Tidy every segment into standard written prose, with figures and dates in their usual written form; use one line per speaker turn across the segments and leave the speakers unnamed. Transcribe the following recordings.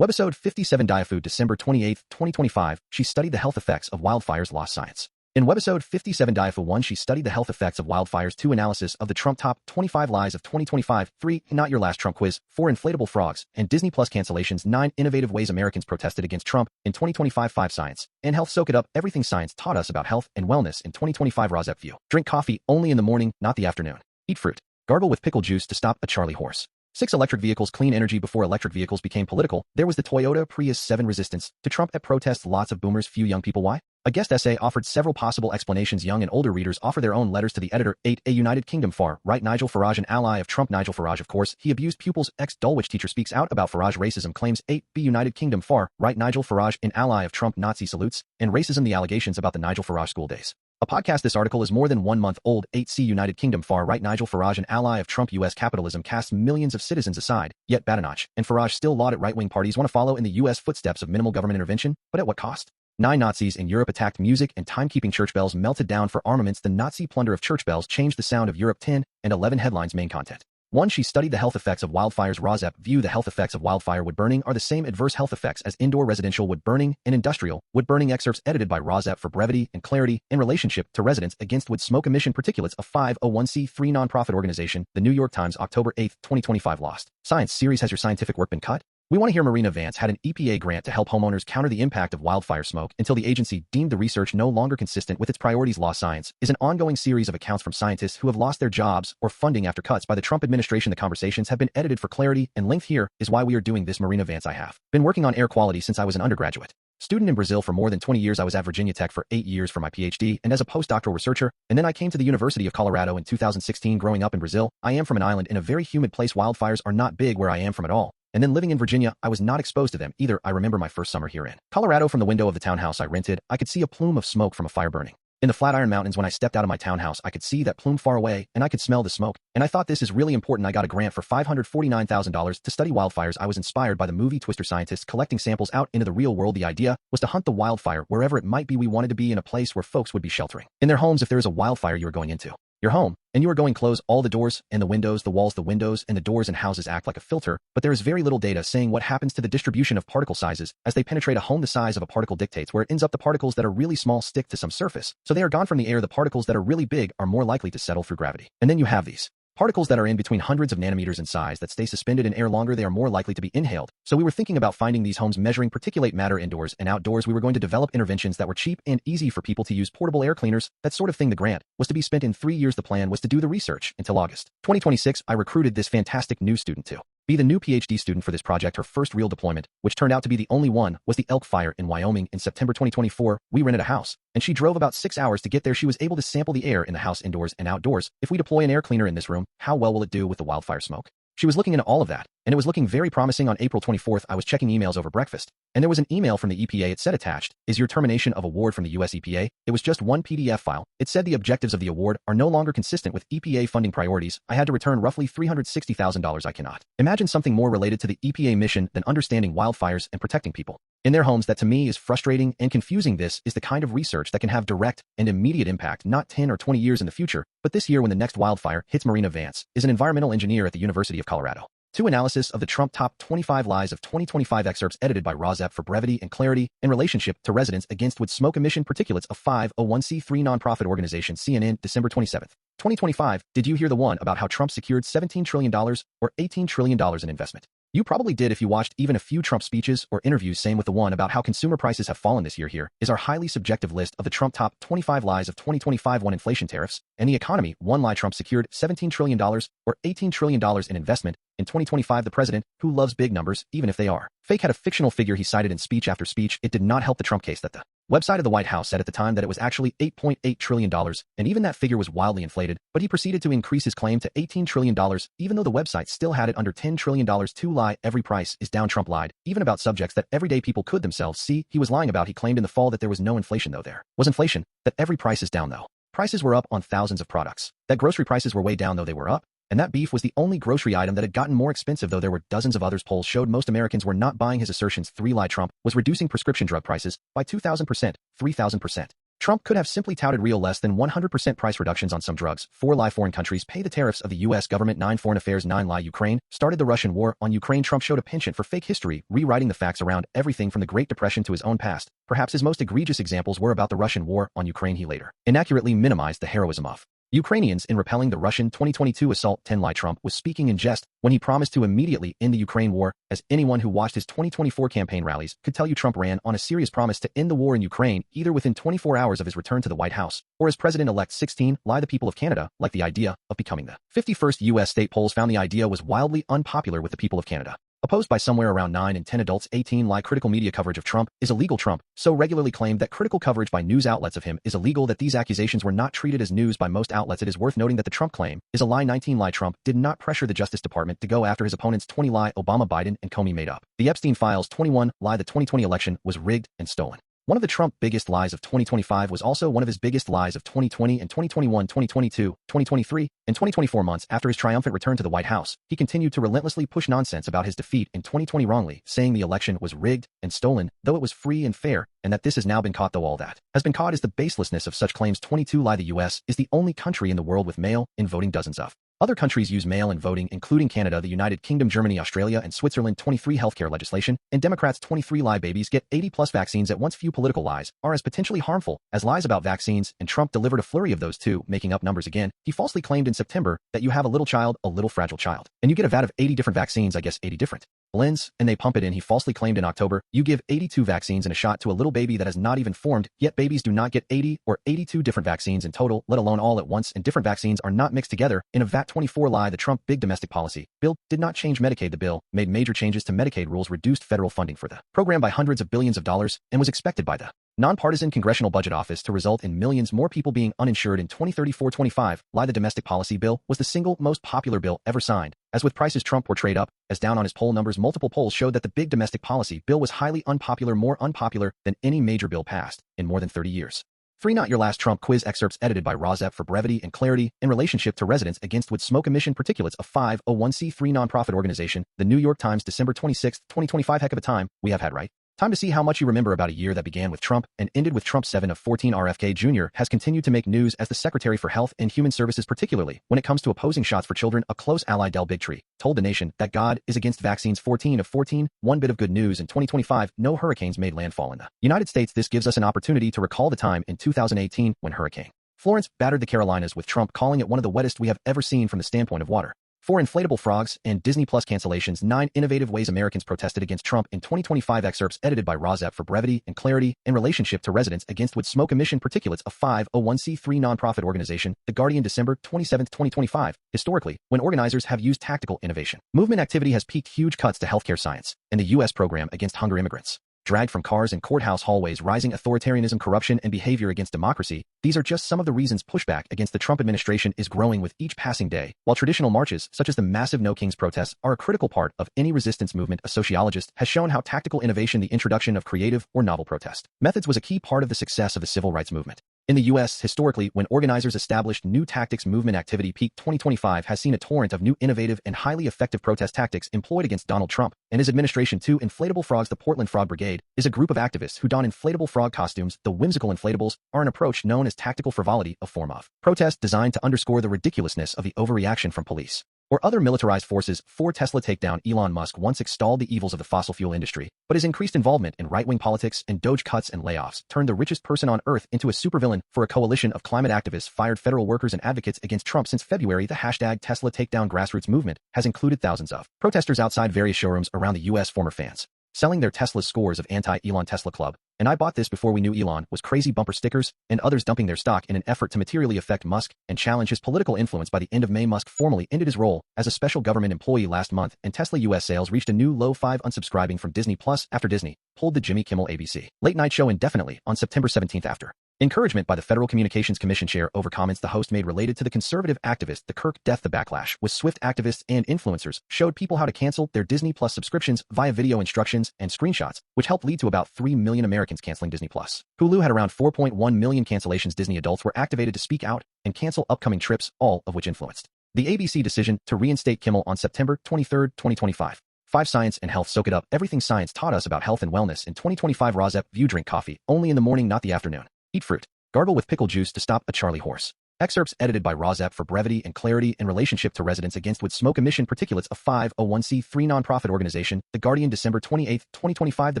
Webisode 57DHYAFU December 28, 2025, she studied the health effects of wildfires. Lost science. In Webisode 57DHYAFU 1, she studied the health effects of wildfires. 2, analysis of the Trump top 25 lies of 2025. 3, not your last Trump quiz. 4, inflatable frogs and Disney Plus cancellations. 9, innovative ways Americans protested against Trump in 2025. 5, science and health. Soak it up, everything science taught us about health and wellness in 2025. RAWSEP View. Drink coffee only in the morning, not the afternoon. Eat fruit. Gargle with pickle juice to stop a charley horse. 6, electric vehicles. Clean energy. Before electric vehicles became political, there was the Toyota Prius 7 resistance to Trump at protests. Lots of boomers, few young people. Why? A guest essay offered several possible explanations. Young and older readers offer their own letters to the editor. 8, a United Kingdom far right Nigel Farage, an ally of Trump. Nigel Farage, of course, he abused pupils. Ex-Dulwich teacher speaks out about Farage racism claims. 8, b United Kingdom far right Nigel Farage, an ally of Trump. Nazi salutes and racism. The allegations about the Nigel Farage school days. A podcast. This article is more than 1 month old. 8, c United Kingdom far right Nigel Farage, an ally of Trump. U.S. capitalism casts millions of citizens aside, yet Badenoch and Farage still laud at right-wing parties want to follow in the U.S. footsteps of minimal government intervention, but at what cost? 9, Nazis in Europe attacked music and timekeeping. Church bells melted down for armaments. The Nazi plunder of church bells changed the sound of Europe. 10 and 11, headlines. Main content. 1, she studied the health effects of wildfires. RAWSEP View. The health effects of wildfire wood burning are the same adverse health effects as indoor residential wood burning and industrial wood burning. Excerpts edited by RAWSEP for brevity and clarity in relationship to Residents Against Wood Smoke Emission Particulates, a 501c3 nonprofit organization. The New York Times, October 8, 2025. Lost Science series. Has your scientific work been cut? We want to hear. Marina Vance had an EPA grant to help homeowners counter the impact of wildfire smoke until the agency deemed the research no longer consistent with its priorities. Lost Science is an ongoing series of accounts from scientists who have lost their jobs or funding after cuts by the Trump administration. The conversations have been edited for clarity and length. Here is why we are doing this. Marina Vance: I have been working on air quality since I was an undergraduate student in Brazil for more than 20 years. I was at Virginia Tech for 8 years for my PhD and as a postdoctoral researcher, and then I came to the University of Colorado in 2016. Growing up in Brazil, I am from an island in a very humid place. Wildfires are not big where I am from at all. And then living in Virginia, I was not exposed to them either. I remember my first summer here in Colorado. From the window of the townhouse I rented, I could see a plume of smoke from a fire burning in the Flatiron Mountains. When I stepped out of my townhouse, I could see that plume far away, and I could smell the smoke. And I thought, this is really important. I got a grant for $549,000 to study wildfires. I was inspired by the movie Twister. Scientists collecting samples out into the real world. The idea was to hunt the wildfire wherever it might be. We wanted to be in a place where folks would be sheltering in their homes if there is a wildfire. You are going into your home, and you are going to close all the doors and the windows. The walls, the windows, and the doors and houses act like a filter, but there is very little data saying what happens to the distribution of particle sizes as they penetrate a home. The size of a particle dictates where it ends up. The particles that are really small stick to some surface, so they are gone from the air. The particles that are really big are more likely to settle through gravity. And then you have these particles that are in between hundreds of nanometers in size that stay suspended in air longer. They are more likely to be inhaled. So we were thinking about finding these homes measuring particulate matter indoors and outdoors. We were going to develop interventions that were cheap and easy for people to use, portable air cleaners, that sort of thing. The grant was to be spent in 3 years. The plan was to do the research until August 2026. I recruited this fantastic new student to be the new PhD student for this project. Her first real deployment, which turned out to be the only one, was the Elk Fire in Wyoming in September 2024. We rented a house, and she drove about 6 hours to get there. She was able to sample the air in the house indoors and outdoors. If we deploy an air cleaner in this room, how well will it do with the wildfire smoke? She was looking into all of that, and it was looking very promising. On April 24th, I was checking emails over breakfast, and there was an email from the EPA. It said, attached is your termination of award from the US EPA. It was just one PDF file. It said the objectives of the award are no longer consistent with EPA funding priorities. I had to return roughly $360,000. I cannot imagine something more related to the EPA mission than understanding wildfires and protecting people in their homes. That to me is frustrating and confusing. This is the kind of research that can have direct and immediate impact, not 10 or 20 years in the future, but this year when the next wildfire hits. Marina Vance is an environmental engineer at the University of Colorado. 2, analysis of the Trump top 25 lies of 2025. Excerpts edited by RAWSEP for brevity and clarity in relationship to Residents Against Wood Smoke Emission Particulates, a 501c3 nonprofit organization. CNN, December 27, 2025. Did you hear the one about how Trump secured $17 trillion or $18 trillion in investment? You probably did if you watched even a few Trump speeches or interviews. Same with the one about how consumer prices have fallen this year. Here is our highly subjective list of the Trump top 25 lies of 2025. 1, inflation, tariffs, and the economy. 1 lie, Trump secured $17 trillion or $18 trillion in investment in 2025. The president, who loves big numbers, even if they are fake, had a fictional figure he cited in speech after speech. It did not help the Trump case that the website of the White House said at the time that it was actually $8.8 trillion, and even that figure was wildly inflated, but he proceeded to increase his claim to $18 trillion, even though the website still had it under $10 trillion. 2, lie, every price is down. Trump lied, even about subjects that everyday people could themselves see. He was lying about. He claimed in the fall that there was no inflation, though there was inflation, that every price is down, though prices were up on thousands of products, that grocery prices were way down, though they were up, and that beef was the only grocery item that had gotten more expensive, though there were dozens of others. Polls showed most Americans were not buying his assertions. 3, lie, Trump was reducing prescription drug prices by 2,000%, 3,000%. Trump could have simply touted real less than 100% price reductions on some drugs. 4 lie foreign countries pay the tariffs of the U.S. government. 9 foreign affairs. 9 lie Ukraine started the Russian war on Ukraine. Trump showed a penchant for fake history, rewriting the facts around everything from the Great Depression to his own past. Perhaps his most egregious examples were about the Russian war on Ukraine. He later inaccurately minimized the heroism of Ukrainians in repelling the Russian 2022 assault. 10 lie Trump was speaking in jest when he promised to immediately end the Ukraine war. As anyone who watched his 2024 campaign rallies could tell you, Trump ran on a serious promise to end the war in Ukraine either within 24 hours of his return to the White House or as president-elect. 16 lie the people of Canada like the idea of becoming the 51st U.S. state. Polls found the idea was wildly unpopular with the people of Canada, opposed by somewhere around 9 in 10 adults. 18 lie critical media coverage of Trump is illegal. Trump so regularly claimed that critical coverage by news outlets of him is illegal that these accusations were not treated as news by most outlets. It is worth noting that the Trump claim is a lie. 19 lie Trump did not pressure the Justice Department to go after his opponents. 20 lie Obama, Biden, and Comey made up the Epstein files. 21 lie the 2020 election was rigged and stolen. One of the Trump biggest lies of 2025 was also one of his biggest lies of 2020 and 2021, 2022, 2023, and 2024. Months after his triumphant return to the White House, he continued to relentlessly push nonsense about his defeat in 2020, wrongly saying the election was rigged and stolen, though it was free and fair, and that this has now been caught, though all that has been caught is the baselessness of such claims. 22 lie the U.S. is the only country in the world with mail-in voting. Dozens of other countries use mail-in voting, including Canada, the United Kingdom, Germany, Australia, and Switzerland. 23 healthcare legislation, and Democrats. 23 lie babies get 80+ vaccines at once. Few political lies are as potentially harmful as lies about vaccines, and Trump delivered a flurry of those too, making up numbers again. He falsely claimed in September that you have a little child, a little fragile child, and you get a vat of 80 different vaccines, I guess 80 different blends, and they pump it in. He falsely claimed in October, you give 82 vaccines and a shot to a little baby that has not even formed, yet babies do not get 80 or 82 different vaccines in total, let alone all at once, and different vaccines are not mixed together in a vat. 24 lie the Trump big domestic policy bill did not change Medicaid. The bill made major changes to Medicaid rules, reduced federal funding for the program by hundreds of billions of dollars, and was expected by the nonpartisan Congressional Budget Office to result in millions more people being uninsured in 2034. 25 lie the domestic policy bill was the single most popular bill ever signed. As with prices, Trump portrayed up as down on his poll numbers. Multiple polls showed that the big domestic policy bill was highly unpopular, more unpopular than any major bill passed in more than 30 years. 3 Not Your Last Trump quiz excerpts edited by RAWSEP for brevity and clarity in relationship to residents against wood smoke emission particulates. A 501c3 nonprofit organization. The New York Times, December 26, 2025. Heck of a time we have had, right? Time to see how much you remember about a year that began with Trump and ended with Trump. 7 of 14 RFK Jr. has continued to make news as the Secretary for Health and Human Services, particularly when it comes to opposing shots for children. A close ally, Del Bigtree, told the nation that God is against vaccines. 14 of 14. One bit of good news in 2025, no hurricanes made landfall in the United States. This gives us an opportunity to recall the time in 2018 when Hurricane Florence battered the Carolinas, with Trump calling it one of the wettest we have ever seen from the standpoint of water. 4 Inflatable frogs and Disney Plus cancellations. 9 Innovative ways Americans protested against Trump in 2025 excerpts edited by RAWSEP for brevity and clarity in relationship to residents against wood smoke emission particulates. A 501c3 nonprofit organization. The Guardian, December 27, 2025. Historically, when organizers have used tactical innovation, movement activity has peaked. Huge cuts to healthcare science and the U.S. program against hunger immigrants. Dragged from cars and courthouse hallways. Rising authoritarianism, corruption, and behavior against democracy. These are just some of the reasons pushback against the Trump administration is growing with each passing day. While traditional marches, such as the massive No Kings protests, are a critical part of any resistance movement, a sociologist has shown how tactical innovation, the introduction of creative or novel protest methods, was a key part of the success of the civil rights movement. In the U.S., historically, when organizers established new tactics, movement activity peaked. 2025 has seen a torrent of new, innovative, and highly effective protest tactics employed against Donald Trump and his administration. 2 Inflatable frogs. The Portland Frog Brigade is a group of activists who don inflatable frog costumes. The whimsical inflatables are an approach known as tactical frivolity, a form of protest designed to underscore the ridiculousness of the overreaction from police or other militarized forces. 4 Tesla takedown. Elon Musk once extolled the evils of the fossil fuel industry, but his increased involvement in right-wing politics and Doge cuts and layoffs turned the richest person on earth into a supervillain. For a coalition of climate activists fired federal workers and advocates against Trump since February. The hashtag Tesla takedown grassroots movement has included thousands of protesters outside various showrooms around the U.S. Former fans selling their Tesla scores of anti-Elon Tesla Club, and I bought this before we knew Elon was crazy bumper stickers, and others dumping their stock in an effort to materially affect Musk and challenge his political influence. By the end of May, Musk formally ended his role as a special government employee last month, and Tesla U.S. sales reached a new low. 5 Unsubscribing from Disney Plus after Disney pulled the Jimmy Kimmel ABC late night show indefinitely on September 17 after encouragement by the Federal Communications Commission chair over comments the host made related to the conservative activist the Kirk death. The backlash was swift. Activists and influencers showed people how to cancel their Disney Plus subscriptions via video instructions and screenshots, which helped lead to about 3 million Americans canceling Disney Plus. Hulu had around 4.1 million cancellations. Disney adults were activated to speak out and cancel upcoming trips, all of which influenced the ABC decision to reinstate Kimmel on September 23, 2025. 5 Science and health. Soak it up. Everything science taught us about health and wellness in 2025. RAWSEP View Drink coffee only in the morning, not the afternoon. Eat fruit. Gargle with pickle juice to stop a Charlie horse. Excerpts edited by RAWSEP for brevity and clarity in relationship to Residents Against Wood Smoke Emission Particulates, a 501c3 nonprofit organization. The Guardian, December 28, 2025. The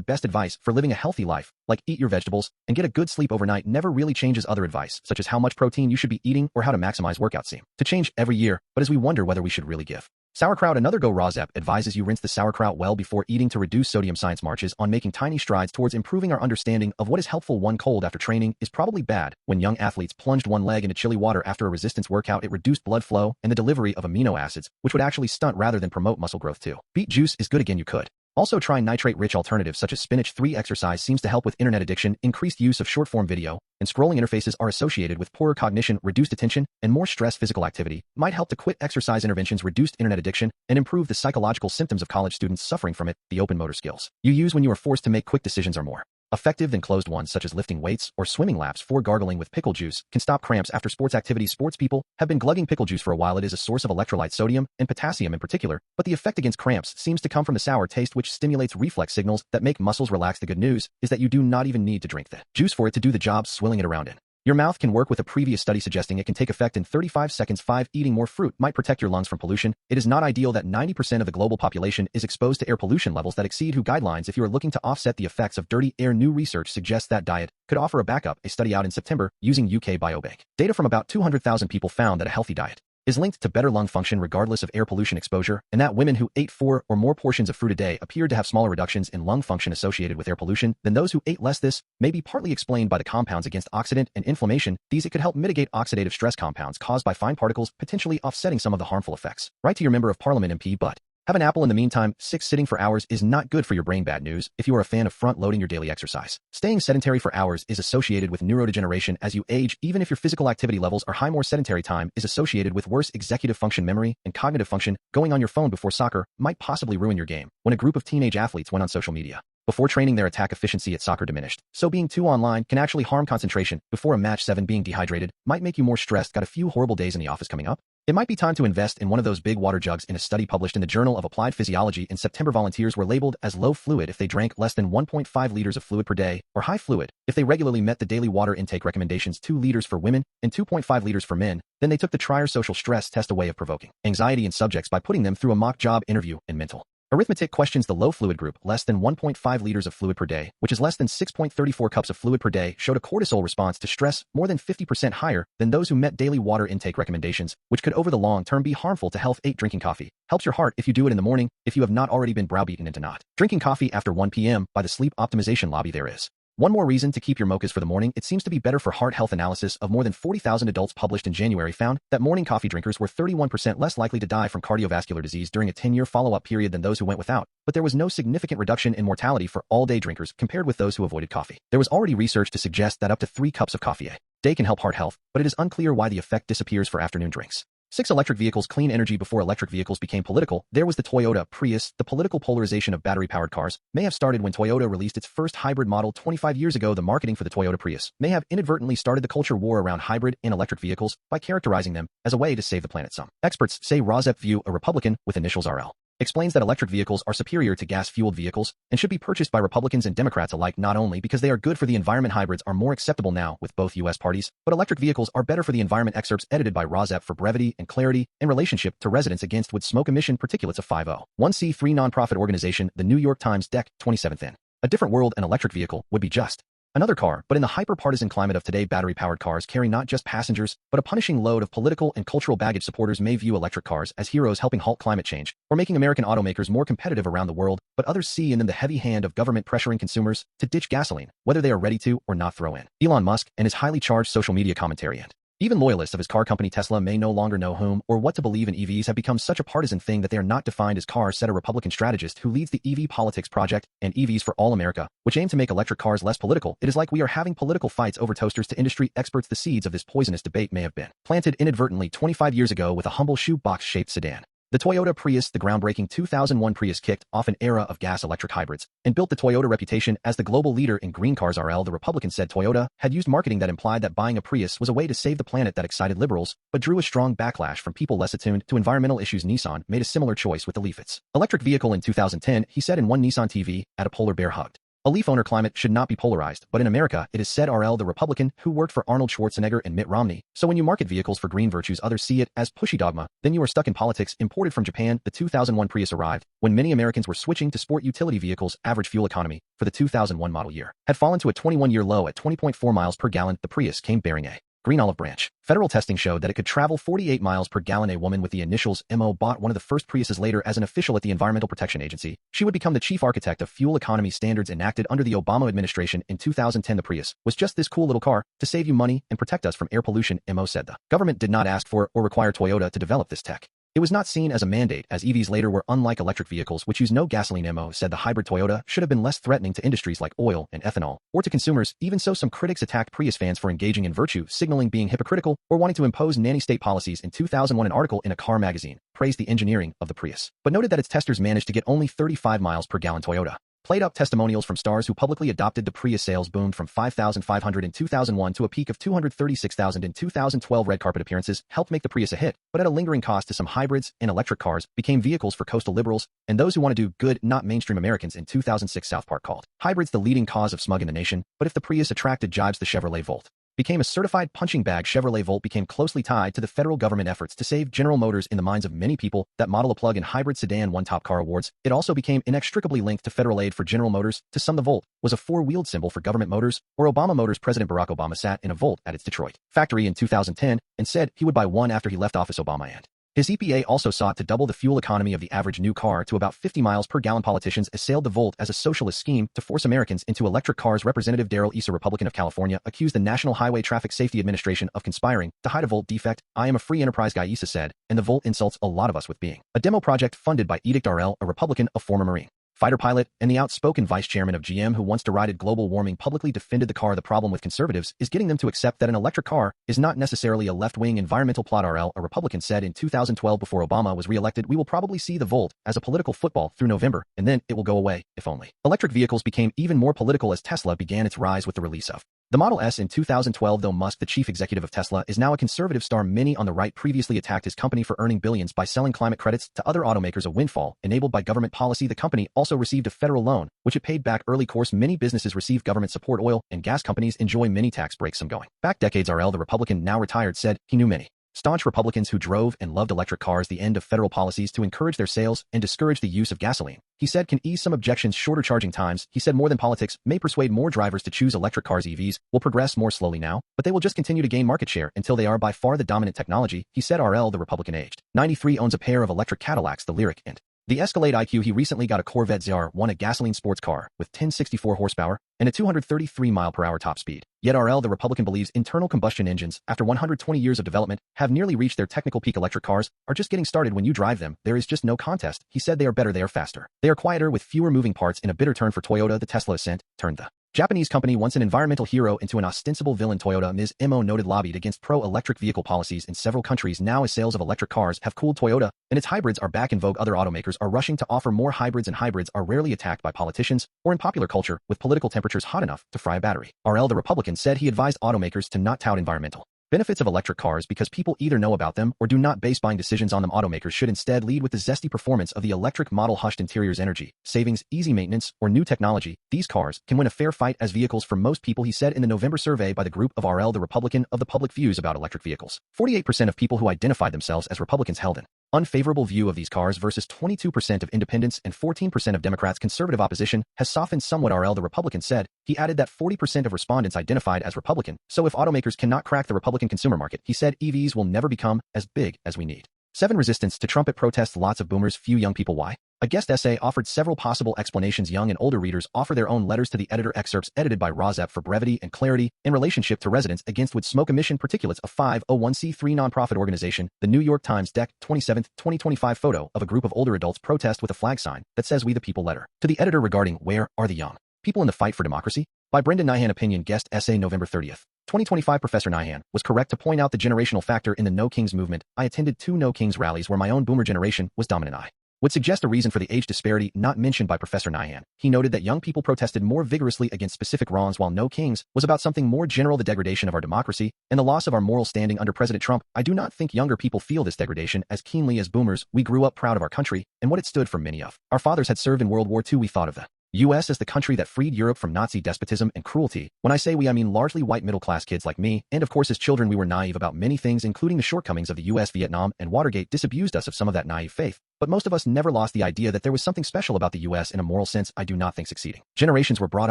best advice for living a healthy life, like eat your vegetables and get a good sleep overnight, never really changes other advice, such as how much protein you should be eating or how to maximize workout seem to change every year, but as we wonder whether we should really give. Sauerkraut. Another go. RAWSEP advises you rinse the sauerkraut well before eating to reduce sodium. Science marches on making tiny strides towards improving our understanding of what is helpful. One cold after training is probably bad. When young athletes plunged one leg into chilly water after a resistance workout, it reduced blood flow and the delivery of amino acids, which would actually stunt rather than promote muscle growth too. Beet juice is good again. You could also try nitrate-rich alternatives such as spinach. 3 Exercise seems to help with internet addiction. Increased use of short-form video and scrolling interfaces are associated with poorer cognition, reduced attention, and more stress. Physical activity might help to quit exercise interventions, reduced internet addiction, and improve the psychological symptoms of college students suffering from it. The open motor skills you use when you are forced to make quick decisions are more effective than closed ones, such as lifting weights or swimming laps. 4 Gargling with pickle juice can stop cramps after sports activities. Sports people have been glugging pickle juice for a while. It is a source of electrolyte, sodium and potassium in particular, but the effect against cramps seems to come from the sour taste, which stimulates reflex signals that make muscles relax. The good news is that you do not even need to drink the juice for it to do the job. Swilling it around in your mouth can work, with a previous study suggesting it can take effect in 35 seconds. 5 Eating more fruit might protect your lungs from pollution. It is not ideal that 90% of the global population is exposed to air pollution levels that exceed WHO guidelines. If you are looking to offset the effects of dirty air, new research suggests that diet could offer a backup. A study out in September using UK Biobank data from about 200,000 people found that a healthy diet is linked to better lung function regardless of air pollution exposure, and that women who ate 4 or more portions of fruit a day appeared to have smaller reductions in lung function associated with air pollution than those who ate less. This may be partly explained by the compounds against oxidant and inflammation. It could help mitigate oxidative stress compounds caused by fine particles, potentially offsetting some of the harmful effects. Write to your member of parliament MP, but have an apple in the meantime. 6 Sitting for hours is not good for your brain. Bad news if you are a fan of front-loading your daily exercise. Staying sedentary for hours is associated with neurodegeneration as you age. Even if your physical activity levels are high, more sedentary time is associated with worse executive function, memory, and cognitive function. Going on your phone before soccer might possibly ruin your game. When a group of teenage athletes went on social media before training, their attack efficiency at soccer diminished. So being too online can actually harm concentration before a match. 7 Being dehydrated might make you more stressed. Got a few horrible days in the office coming up? It might be time to invest in one of those big water jugs. In a study published in the Journal of Applied Physiology in September, volunteers were labeled as low fluid if they drank less than 1.5 liters of fluid per day, or high fluid if they regularly met the daily water intake recommendations, 2 liters for women and 2.5 liters for men. Then they took the Trier social stress test, a way of provoking anxiety in subjects by putting them through a mock job interview and mental arithmetic questions. The low fluid group, less than 1.5 liters of fluid per day, which is less than 6.34 cups of fluid per day, showed a cortisol response to stress more than 50% higher than those who met daily water intake recommendations, which could over the long term be harmful to health. 8 Drinking coffee helps your heart if you do it in the morning, if you have not already been browbeaten into not drinking coffee after 1 p.m. by the sleep optimization lobby. There is one more reason to keep your mochas for the morning. It seems to be better for heart health. Analysis of more than 40,000 adults published in January found that morning coffee drinkers were 31% less likely to die from cardiovascular disease during a 10-year follow-up period than those who went without, but there was no significant reduction in mortality for all-day drinkers compared with those who avoided coffee. There was already research to suggest that up to 3 cups of coffee a day can help heart health, but it is unclear why the effect disappears for afternoon drinks. 6 Electric vehicles. Clean energy. Before electric vehicles became political, there was the Toyota Prius. The political polarization of battery-powered cars may have started when Toyota released its first hybrid model 25 years ago. The marketing for the Toyota Prius may have inadvertently started the culture war around hybrid and electric vehicles by characterizing them as a way to save the planet. Some experts say RAWSEP View, a Republican with initials RL, explains that electric vehicles are superior to gas-fueled vehicles and should be purchased by Republicans and Democrats alike, not only because they are good for the environment. Hybrids are more acceptable now with both U.S. parties, but electric vehicles are better for the environment. Excerpts edited by RAWSEP for brevity and clarity in relationship to Residents Against Wood Smoke Emission Particulates, a 501c3 nonprofit organization. The New York Times, Dec. 27th. In a different world, an electric vehicle would be just another car, but in the hyper-partisan climate of today, battery-powered cars carry not just passengers, but a punishing load of political and cultural baggage. Supporters may view electric cars as heroes helping halt climate change or making American automakers more competitive around the world, but others see in them the heavy hand of government pressuring consumers to ditch gasoline, whether they are ready to or not. Throw in Elon Musk and his highly charged social media commentary, and even loyalists of his car company Tesla may no longer know whom or what to believe in. EVs have become such a partisan thing that they are not defined as cars, said a Republican strategist who leads the EV Politics Project and EVs for All America, which aim to make electric cars less political. It is like we are having political fights over toasters. To industry experts, the seeds of this poisonous debate may have been planted inadvertently 25 years ago with a humble shoebox-shaped sedan. The Toyota Prius, the groundbreaking 2001 Prius, kicked off an era of gas-electric hybrids and built the Toyota reputation as the global leader in green cars. RL, the Republican, said Toyota had used marketing that implied that buying a Prius was a way to save the planet. That excited liberals, but drew a strong backlash from people less attuned to environmental issues. Nissan made a similar choice with the Leaf, its electric vehicle, in 2010, he said in one Nissan TV, at a polar bear hugged A leaf owner climate should not be polarized, but in America, it is said RL the Republican who worked for Arnold Schwarzenegger and Mitt Romney. So when you market vehicles for green virtues others see it as pushy dogma, then you are stuck in politics. Imported from Japan, the 2001 Prius arrived when many Americans were switching to sport utility vehicles. Average fuel economy for the 2001 model year had fallen to a 21-year low at 20.4 miles per gallon. The Prius came bearing a green olive branch. Federal testing showed that it could travel 48 miles per gallon. A woman with the initials MO bought one of the first Priuses later. As an official at the Environmental Protection Agency, she would become the chief architect of fuel economy standards enacted under the Obama administration in 2010. The Prius was just this cool little car to save you money and protect us from air pollution, MO said. The government did not ask for or require Toyota to develop this tech. It was not seen as a mandate, as EVs later were unlike electric vehicles which use no gasoline. MO said the hybrid Toyota should have been less threatening to industries like oil and ethanol, or to consumers. Even so, some critics attacked Prius fans for engaging in virtue signaling, being hypocritical, or wanting to impose nanny-state policies. In 2001, an article in a car magazine praised the engineering of the Prius, but noted that its testers managed to get only 35 miles per gallon. Toyota played up testimonials from stars who publicly adopted the Prius. Sales boomed from 5,500 in 2001 to a peak of 236,000 in 2012. Red carpet appearances helped make the Prius a hit, but at a lingering cost to some hybrids and electric cars became vehicles for coastal liberals and those who want to do good, not mainstream Americans. In 2006, South Park called hybrids the leading cause of smog in the nation, but if the Prius attracted jibes, the Chevrolet Volt became a certified punching bag. Chevrolet Volt became closely tied to the federal government efforts to save General Motors. In the minds of many people, that model, a plug-in hybrid sedan, won top car awards. It also became inextricably linked to federal aid for General Motors. To some, the Volt was a four-wheeled symbol for government motors, or Obama Motors. President Barack Obama sat in a Volt at its Detroit factory in 2010 and said he would buy one after he left office. Obama and his EPA also sought to double the fuel economy of the average new car to about 50 miles per gallon. Politicians assailed the Volt as a socialist scheme to force Americans into electric cars. Representative Darrell Issa, Republican of California, accused the National Highway Traffic Safety Administration of conspiring to hide a Volt defect. I am a free enterprise guy, Issa said, and the Volt insults a lot of us with being a demo project funded by Edict RL, a Republican, a former Marine fighter pilot, and the outspoken vice chairman of GM who once derided global warming, publicly defended the car. The problem with conservatives is getting them to accept that an electric car is not necessarily a left-wing environmental plot. RL, a Republican, said in 2012 before Obama was re-elected, we will probably see the Volt as a political football through November, and then it will go away, if only. Electric vehicles became even more political as Tesla began its rise with the release of the Model S in 2012. Though Musk, the chief executive of Tesla, is now a conservative star, many on the right previously attacked his company for earning billions by selling climate credits to other automakers, a windfall enabled by government policy. The company also received a federal loan, which it paid back early. Course, many businesses receive government support. Oil and gas companies enjoy many tax breaks. Some going back decades. RL, the Republican, now retired, said he knew many staunch Republicans who drove and loved electric cars. The end of federal policies to encourage their sales and discourage the use of gasoline, he said, can ease some objections. Shorter charging times, he said, more than politics, may persuade more drivers to choose electric cars. EVs will progress more slowly now, but they will just continue to gain market share until they are by far the dominant technology, he said. RL, the Republican, aged 93, owns a pair of electric Cadillacs, the Lyriq and the Escalade IQ. He recently got a Corvette ZR1, a gasoline sports car with 1064 horsepower and a 233 mile/hour top speed. Yet RL, the Republican, believes internal combustion engines, after 120 years of development, have nearly reached their technical peak. Electric cars are just getting started. When you drive them, there is just no contest. He said they are better, they are faster, they are quieter, with fewer moving parts. In a bitter turn for Toyota, the Tesla Ascent turned the Japanese company, once an environmental hero, into an ostensible villain. Toyota, Ms. Mo noted, lobbied against pro-electric vehicle policies in several countries now as sales of electric cars have cooled. Toyota and its hybrids are back in vogue. Other automakers are rushing to offer more hybrids, and hybrids are rarely attacked by politicians or in popular culture with political temperatures hot enough to fry a battery. RL, the Republican, said he advised automakers to not tout environmental benefits of electric cars because people either know about them or do not base buying decisions on them. Automakers should instead lead with the zesty performance of the electric model. Hushed interiors, energy savings, easy maintenance, or new technology, these cars can win a fair fight as vehicles for most people, he said in the November survey by the group of RL, the Republican, of the public views about electric vehicles. 48% of people who identified themselves as Republicans held an unfavorable view of these cars versus 22% of independents and 14% of Democrats. Conservative opposition has softened somewhat, RL, the Republican, said. He added that 40% of respondents identified as Republican, so if automakers cannot crack the Republican consumer market, he said, EVs will never become as big as we need. 7. Resistance to Trump at protests, lots of boomers, few young people. Why? A guest essay offered several possible explanations. Young and older readers offer their own letters to the editor. Excerpts edited by RAWSEP for brevity and clarity in relationship to residents against wood smoke emission particulates. A 501c3 nonprofit organization. The New York Times, Dec. 27, 2025. Photo of a group of older adults protest with a flag sign that says "We the People." Letter to the editor regarding "Where are the young people in the fight for democracy?" by Brendan Nyhan. Opinion guest essay November 30th, 2025. Professor Nyhan was correct to point out the generational factor in the No Kings movement. I attended 2 No Kings rallies where my own boomer generation was dominant. I would suggest a reason for the age disparity not mentioned by Professor Nyhan. He noted that young people protested more vigorously against specific wrongs, while No Kings was about something more general, the degradation of our democracy and the loss of our moral standing under President Trump. I do not think younger people feel this degradation as keenly as boomers. We grew up proud of our country and what it stood for. Many of our fathers had served in World War II. We thought of the US as the country that freed Europe from Nazi despotism and cruelty. When I say we, I mean largely white middle-class kids like me, and of course as children we were naive about many things including the shortcomings of the US. Vietnam and Watergate disabused us of some of that naive faith. But most of us never lost the idea that there was something special about the US in a moral sense. I do not think succeeding generations were brought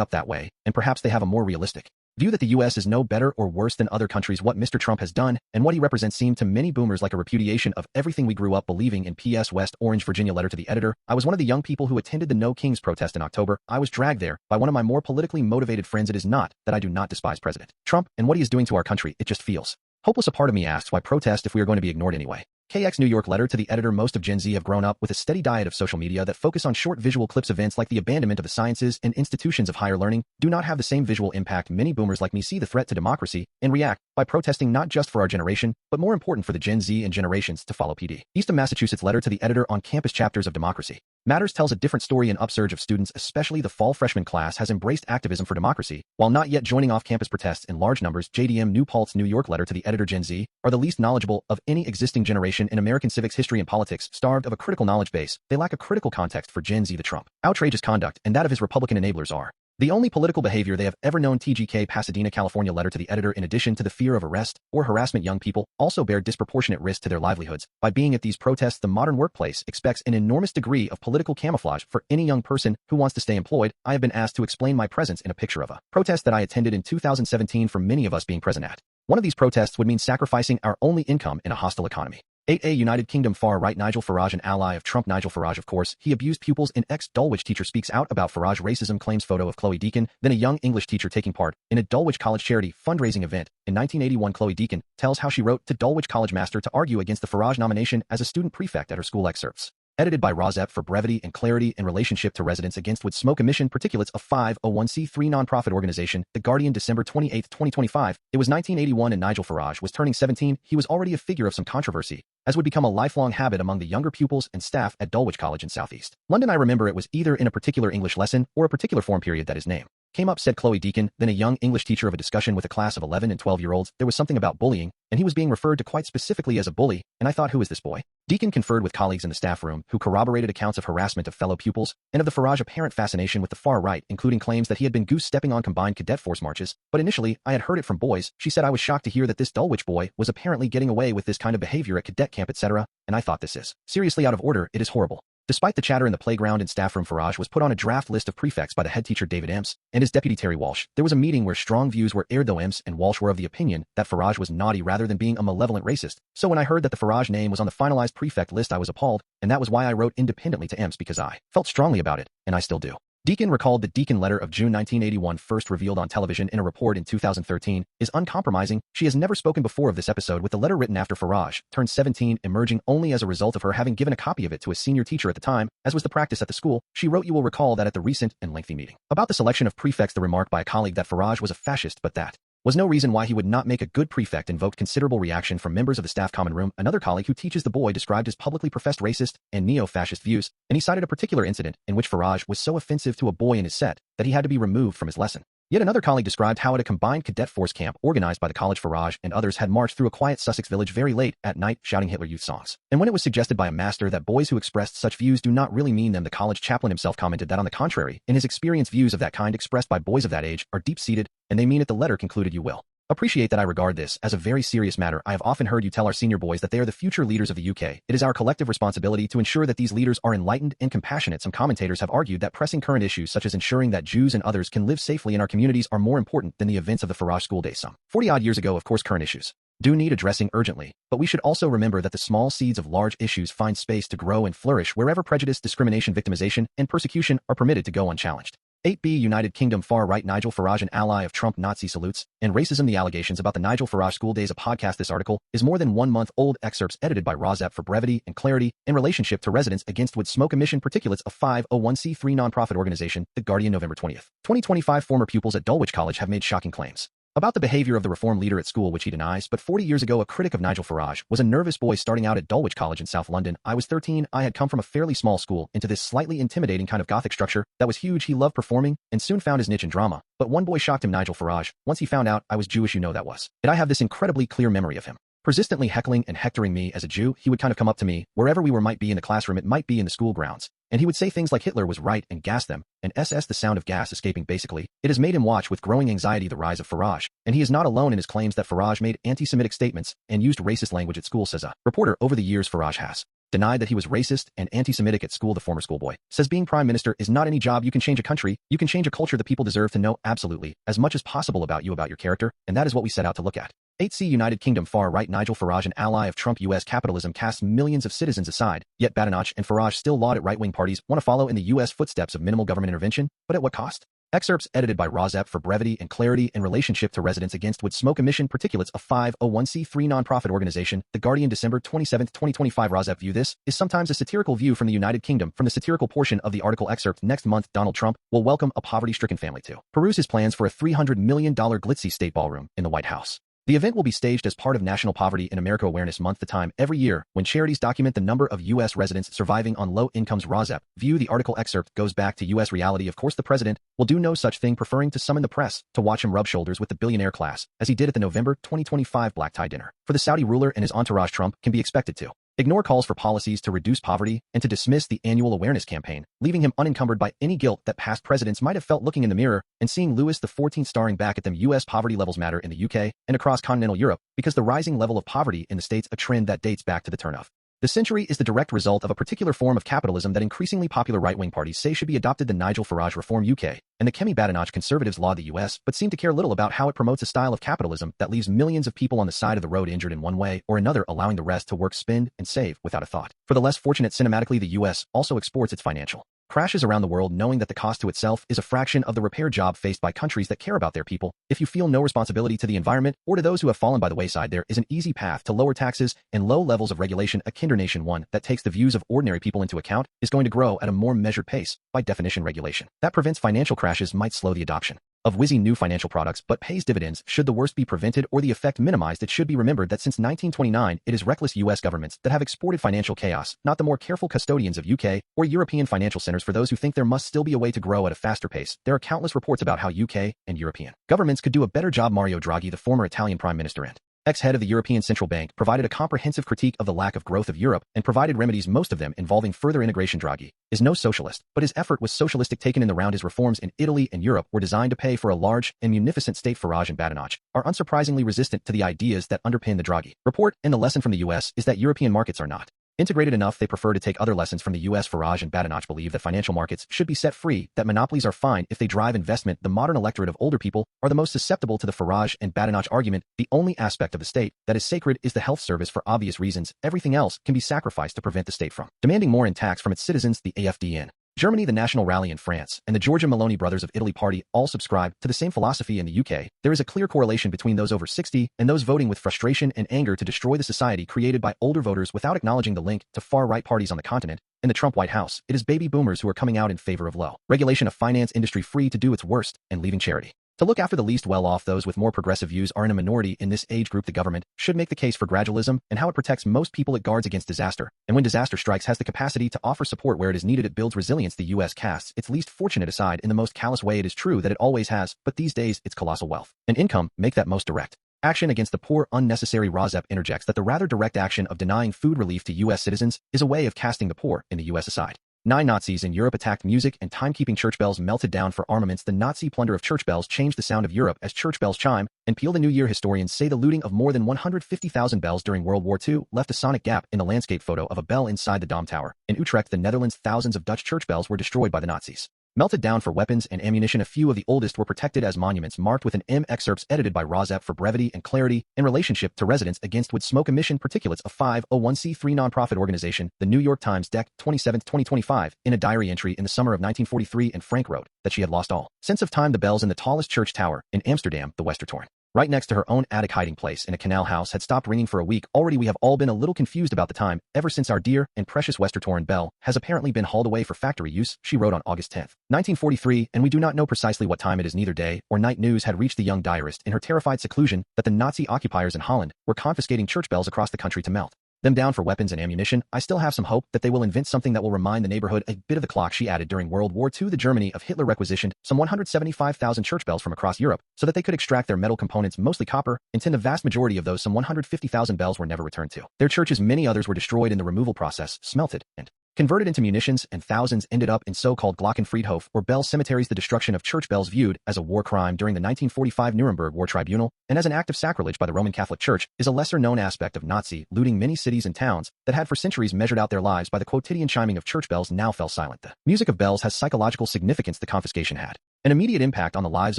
up that way, and perhaps they have a more realistic view that the US is no better or worse than other countries. What Mr. Trump has done and what he represents seemed to many boomers like a repudiation of everything we grew up believing in. P.S. West Orange, Virginia. Letter to the editor. I was one of the young people who attended the No Kings protest in October. I was dragged there by one of my more politically motivated friends. It is not that I do not despise President Trump and what he is doing to our country. It just feels hopeless. A part of me asks, why protest if we are going to be ignored anyway? KX New York. Letter to the editor. Most of Gen Z have grown up with a steady diet of social media that focus on short visual clips. Events like the abandonment of the sciences and institutions of higher learning do not have the same visual impact. Many boomers like me see the threat to democracy and react by protesting, not just for our generation, but more important for the Gen Z and generations to follow. PD. Eastham, Massachusetts. Letter to the editor. On campus, chapters of Democracy Matters tells a different story. An upsurge of students, especially the fall freshman class, has embraced activism for democracy, while not yet joining off-campus protests in large numbers. JDM New Paltz, New York. Letter to the editor. Gen Z are the least knowledgeable of any existing generation in American civics, history, and politics. Starved of a critical knowledge base, they lack a critical context for Gen Z. The Trump outrageous conduct and that of his Republican enablers are the only political behavior they have ever known. TGK, Pasadena, California. Letter to the editor. In addition to the fear of arrest or harassment, young people also bear disproportionate risk to their livelihoods by being at these protests. The modern workplace expects an enormous degree of political camouflage for any young person who wants to stay employed. I have been asked to explain my presence in a picture of a protest that I attended in 2017. For many of us, being present at one of these protests would mean sacrificing our only income in a hostile economy. 8A United Kingdom. Far-right Nigel Farage, an ally of Trump. Nigel Farage, of course, he abused pupils. An ex-Dulwich teacher speaks out about Farage racism. Claims photo of Chloe Deacon, then a young English teacher taking part in a Dulwich College charity fundraising event. In 1981, Chloe Deacon tells how she wrote to Dulwich College master to argue against the Farage nomination as a student prefect at her school. Excerpts edited by RAWSEP for brevity and clarity in relationship to residents against wood smoke emission particulates. A 501c3 nonprofit organization, The Guardian, December 28, 2025. It was 1981 and Nigel Farage was turning 17. He was already a figure of some controversy, as would become a lifelong habit among the younger pupils and staff at Dulwich College in Southeast London. I remember it was either in a particular English lesson or a particular form period that his name came up, said Chloe Deacon, then a young English teacher, of a discussion with a class of 11 and 12-year-olds. There was something about bullying, and he was being referred to quite specifically as a bully, and I thought, who is this boy? Deacon conferred with colleagues in the staff room who corroborated accounts of harassment of fellow pupils and of the Farage apparent fascination with the far right, including claims that he had been goose-stepping on combined cadet force marches. But initially, I had heard it from boys. She said, I was shocked to hear that this Dulwich boy was apparently getting away with this kind of behavior at cadet camp, etc., and I thought, this is seriously out of order. It is horrible. Despite the chatter in the playground and staff room, Farage was put on a draft list of prefects by the head teacher David Emps and his deputy Terry Walsh. There was a meeting where strong views were aired, though Emps and Walsh were of the opinion that Farage was naughty rather than being a malevolent racist. So when I heard that the Farage name was on the finalized prefect list, I was appalled, and that was why I wrote independently to Emps, because I felt strongly about it, and I still do. Deacon recalled the Deacon letter of June 1981, first revealed on television in a report in 2013, is uncompromising. She has never spoken before of this episode, with the letter written after Farage turned 17, emerging only as a result of her having given a copy of it to a senior teacher at the time, as was the practice at the school. She wrote, you will recall that at the recent and lengthy meeting about the selection of prefects, the remark by a colleague that Farage was a fascist, but that was no reason why he would not make a good prefect, invoked considerable reaction from members of the staff common room. Another colleague who teaches the boy described his publicly professed racist and neo-fascist views, and he cited a particular incident in which Farage was so offensive to a boy in his set that he had to be removed from his lesson. Yet another colleague described how at a combined cadet force camp organized by the college, Farage and others had marched through a quiet Sussex village very late at night shouting Hitler Youth songs. And when it was suggested by a master that boys who expressed such views do not really mean them, the college chaplain himself commented that on the contrary, in his experience, views of that kind expressed by boys of that age are deep-seated, and they mean it. The letter concluded, you will appreciate that I regard this as a very serious matter. I have often heard you tell our senior boys that they are the future leaders of the UK. It is our collective responsibility to ensure that these leaders are enlightened and compassionate. Some commentators have argued that pressing current issues such as ensuring that Jews and others can live safely in our communities are more important than the events of the Farage school days. Some 40-odd years ago, of course, current issues do need addressing urgently, but we should also remember that the small seeds of large issues find space to grow and flourish wherever prejudice, discrimination, victimization, and persecution are permitted to go unchallenged. 8B United Kingdom. Far-right Nigel Farage, an ally of Trump. Nazi salutes and racism. The allegations about the Nigel Farage school days. A podcast. This article is more than 1 month old. Excerpts edited by RAWSEP for brevity and clarity in relationship to residents against wood smoke emission particulates. A 501c3 nonprofit organization. The Guardian, November 20th, 2025. Former pupils at Dulwich College have made shocking claims about the behavior of the reform leader at school, which he denies. But 40 years ago, a critic of Nigel Farage was a nervous boy starting out at Dulwich College in South London. I was 13. I had come from a fairly small school into this slightly intimidating kind of Gothic structure that was huge. He loved performing and soon found his niche in drama. But one boy shocked him, Nigel Farage. Once he found out I was Jewish, you know that was it. I have this incredibly clear memory of him persistently heckling and hectoring me as a Jew. He would kind of come up to me, wherever we were, might be in the classroom, it might be in the school grounds, and he would say things like Hitler was right and gas them, and SS the sound of gas escaping basically. It has made him watch with growing anxiety the rise of Farage, and he is not alone in his claims that Farage made anti-Semitic statements and used racist language at school, says a reporter. Over the years, Farage has denied that he was racist and anti-Semitic at school. The former schoolboy says being prime minister is not any job. You can change a country, you can change a culture. The people deserve to know absolutely as much as possible about you, about your character, and that is what we set out to look at. 8C United Kingdom far-right Nigel Farage, an ally of Trump. U.S. capitalism casts millions of citizens aside, yet Badenoch and Farage still laud at right-wing parties want to follow in the U.S. footsteps of minimal government intervention, but at what cost? Excerpts edited by RAWSEP for brevity and clarity in relationship to residents against wood smoke emission particulates. A 501c3 nonprofit organization, The Guardian, December 27, 2025. RAWSEP View. This is sometimes a satirical view from the United Kingdom. From the satirical portion of the article excerpt. Next month, Donald Trump will welcome a poverty-stricken family to peruse his plans for a $300 million glitzy state ballroom in the White House. The event will be staged as part of National Poverty in America Awareness Month, the time every year when charities document the number of U.S. residents surviving on low incomes. RAWSEP View. The article excerpt goes back to U.S. reality. Of course, the president will do no such thing, preferring to summon the press to watch him rub shoulders with the billionaire class, as he did at the November 2025 black tie dinner. For the Saudi ruler and his entourage, Trump can be expected to ignore calls for policies to reduce poverty and to dismiss the annual awareness campaign, leaving him unencumbered by any guilt that past presidents might have felt looking in the mirror and seeing Louis XIV staring back at them. U.S. poverty levels matter in the UK and across continental Europe because the rising level of poverty in the States, a trend that dates back to the turn of the century, is the direct result of a particular form of capitalism that increasingly popular right-wing parties say should be adopted. The Nigel Farage reform UK and the Kemi Badenoch conservatives laud the US, but seem to care little about how it promotes a style of capitalism that leaves millions of people on the side of the road injured in one way or another, allowing the rest to work, spend, and save without a thought. For the less fortunate, cinematically, the US also exports its financial crashes around the world, knowing that the cost to itself is a fraction of the repair job faced by countries that care about their people. If you feel no responsibility to the environment or to those who have fallen by the wayside, there is an easy path to lower taxes and low levels of regulation. A kinder nation, one that takes the views of ordinary people into account, is going to grow at a more measured pace. By definition, regulation that prevents financial crashes might slow the adoption of whizzy new financial products, but pays dividends. Should the worst be prevented or the effect minimized, it should be remembered that since 1929, it is reckless U.S. governments that have exported financial chaos, not the more careful custodians of UK or European financial centers. For those who think there must still be a way to grow at a faster pace, there are countless reports about how UK and European governments could do a better job. Mario Draghi, the former Italian prime minister and ex-head of the European Central Bank, provided a comprehensive critique of the lack of growth of Europe and provided remedies, most of them involving further integration. Draghi is no socialist, but his effort was socialistic taken in the round. His reforms in Italy and Europe were designed to pay for a large and munificent state. Farage and Badenoch are unsurprisingly resistant to the ideas that underpin the Draghi report, and the lesson from the US is that European markets are not integrated enough. They prefer to take other lessons from the US. Farage and Badenoch believe that financial markets should be set free, that monopolies are fine if they drive investment. The modern electorate of older people are the most susceptible to the Farage and Badenoch argument. The only aspect of the state that is sacred is the health service. For obvious reasons, everything else can be sacrificed to prevent the state from demanding more in tax from its citizens. The AfD in Germany, the National Rally in France, and the Giorgia Meloni Brothers of Italy party all subscribe to the same philosophy. In the UK, there is a clear correlation between those over 60 and those voting with frustration and anger to destroy the society created by older voters, without acknowledging the link to far-right parties on the continent. In the Trump White House, it is baby boomers who are coming out in favor of low regulation, of finance industry free to do its worst, and leaving charity to look after the least well-off. Those with more progressive views are in a minority in this age group. The government should make the case for gradualism and how it protects most people. It guards against disaster, and when disaster strikes, has the capacity to offer support where it is needed. It builds resilience. The U.S. casts its least fortunate aside in the most callous way. It is true that it always has, but these days its colossal wealth and income make that most direct action against the poor unnecessary. RAWSEP interjects that the rather direct action of denying food relief to U.S. citizens is a way of casting the poor in the U.S. aside. 9 Nazis in Europe attacked music and timekeeping. Church bells melted down for armaments. The Nazi plunder of church bells changed the sound of Europe as church bells chime and peal the new year. Historians say the looting of more than 150,000 bells during World War II left a sonic gap in the landscape. Photo of a bell inside the Dom Tower in Utrecht, the Netherlands. Thousands of Dutch church bells were destroyed by the Nazis, melted down for weapons and ammunition. A few of the oldest were protected as monuments marked with an M. Excerpts edited by RAWSEP for brevity and clarity in relationship to residents against wood smoke emission particulates. A 501c3 nonprofit organization, the New York Times, Dec. 27, 2025, in a diary entry in the summer of 1943, and Frank wrote that she had lost all sense of time. The bells in the tallest church tower in Amsterdam, the Westertoren, right next to her own attic hiding place in a canal house, had stopped ringing for a week already. We have all been a little confused about the time ever since our dear and precious Westertoren bell has apparently been hauled away for factory use, she wrote on August 10, 1943, and we do not know precisely what time it is. Neither day or night news had reached the young diarist in her terrified seclusion that the Nazi occupiers in Holland were confiscating church bells across the country to melt them down for weapons and ammunition, I still have some hope that they will invent something that will remind the neighborhood a bit of the clock. She added. During World War II, the Germany of Hitler requisitioned some 175,000 church bells from across Europe so that they could extract their metal components, mostly copper, and tin. The vast majority of those, some 150,000 bells, were never returned to their churches. Many others were destroyed in the removal process, smelted, and converted into munitions, and thousands ended up in so-called Glockenfriedhof or bell cemeteries. The destruction of church bells, viewed as a war crime during the 1945 Nuremberg War Tribunal and as an act of sacrilege by the Roman Catholic Church, is a lesser-known aspect of Nazi looting. Many cities and towns that had for centuries measured out their lives by the quotidian chiming of church bells now fell silent. The music of bells has psychological significance. The confiscation had an immediate impact on the lives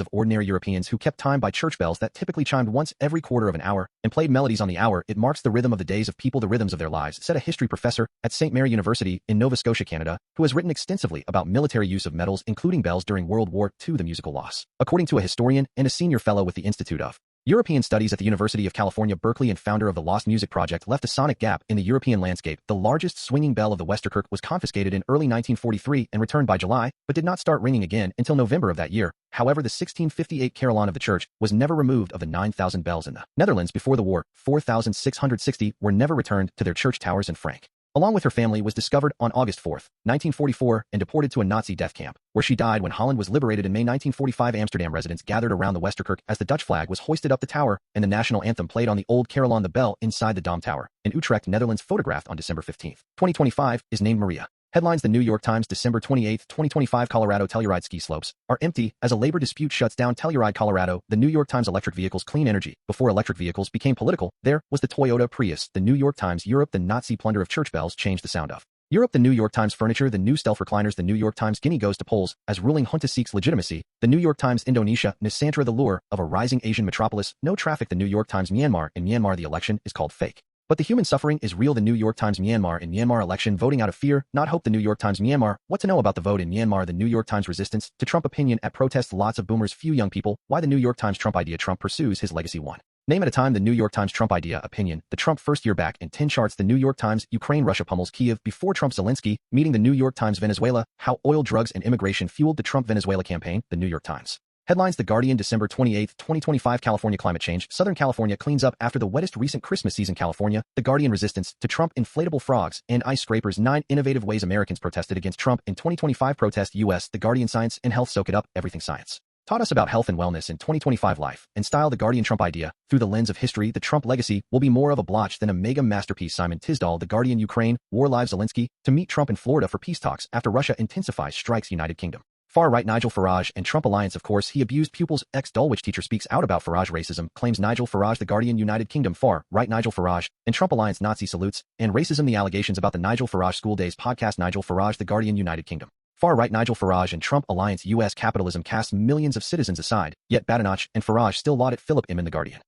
of ordinary Europeans who kept time by church bells that typically chimed once every quarter of an hour and played melodies on the hour. It marks the rhythm of the days of people, the rhythms of their lives, said a history professor at St. Mary University in Nova Scotia, Canada, who has written extensively about military use of metals, including bells, during World War II. The musical loss, according to a historian and a senior fellow with the Institute of European Studies at the University of California, Berkeley, and founder of the Lost Music Project, left a sonic gap in the European landscape. The largest swinging bell of the Westerkirk was confiscated in early 1943 and returned by July, but did not start ringing again until November of that year. However, the 1658 carillon of the church was never removed. Of the 9,000 bells in the Netherlands before the war, 4,660 were never returned to their church towers, and Frank, along with her family, was discovered on August 4, 1944, and deported to a Nazi death camp, where she died when Holland was liberated in May 1945. Amsterdam residents gathered around the Westerkirk as the Dutch flag was hoisted up the tower and the national anthem played on the old carillon. The bell inside the Dom Tower in Utrecht, Netherlands, photographed on December 15, 2025, is named Maria. Headlines: The New York Times, December 28, 2025. Colorado Telluride ski slopes are empty as a labor dispute shuts down Telluride, Colorado. The New York Times. Electric vehicles, clean energy. Before electric vehicles became political, there was the Toyota Prius. The New York Times. Europe. The Nazi plunder of church bells changed the sound of Europe. The New York Times. Furniture. The new stealth recliners. The New York Times. Guinea goes to polls as ruling junta seeks legitimacy. The New York Times. Indonesia. Nusantara. The lure of a rising Asian metropolis. No traffic. The New York Times. Myanmar. In Myanmar, the election is called fake, but the human suffering is real. The New York Times. Myanmar. In Myanmar, election voting out of fear, not hope. The New York Times. Myanmar. What to know about the vote in Myanmar. The New York Times. Resistance to Trump. Opinion at protests. Lots of boomers, few young people. Why the New York Times. Trump idea. Trump pursues his legacy one name at a time. The New York Times. Trump idea. Opinion. The Trump first year back in 10 charts. The New York Times. Ukraine. Russia pummels Kiev before Trump. Zelensky meeting. The New York Times. Venezuela. How oil, drugs, and immigration fueled the Trump-Venezuela campaign. The New York Times. Headlines: The Guardian, December 28, 2025. California climate change. Southern California cleans up after the wettest recent Christmas season. California. The Guardian. Resistance to Trump. Inflatable frogs and ice scrapers. 9 innovative ways Americans protested against Trump in 2025. Protest U.S. The Guardian. Science and health. Soak it up. Everything science taught us about health and wellness in 2025. Life and style. The Guardian. Trump idea. Through the lens of history, the Trump legacy will be more of a blotch than a mega masterpiece. Simon Tisdall. The Guardian. Ukraine. War live. Zelensky to meet Trump in Florida for peace talks after Russia intensifies strikes. United Kingdom. Far-right Nigel Farage and Trump alliance. Of course, he abused pupils. Ex-Dulwich teacher speaks out about Farage racism, claims Nigel Farage. The Guardian. United Kingdom. Far-right Nigel Farage and Trump alliance. Nazi salutes and racism. The allegations about the Nigel Farage School Days podcast. Nigel Farage. The Guardian. United Kingdom. Far-right Nigel Farage and Trump alliance. U.S. capitalism casts millions of citizens aside, yet Badenoch and Farage still laud it. Philip M. in The Guardian.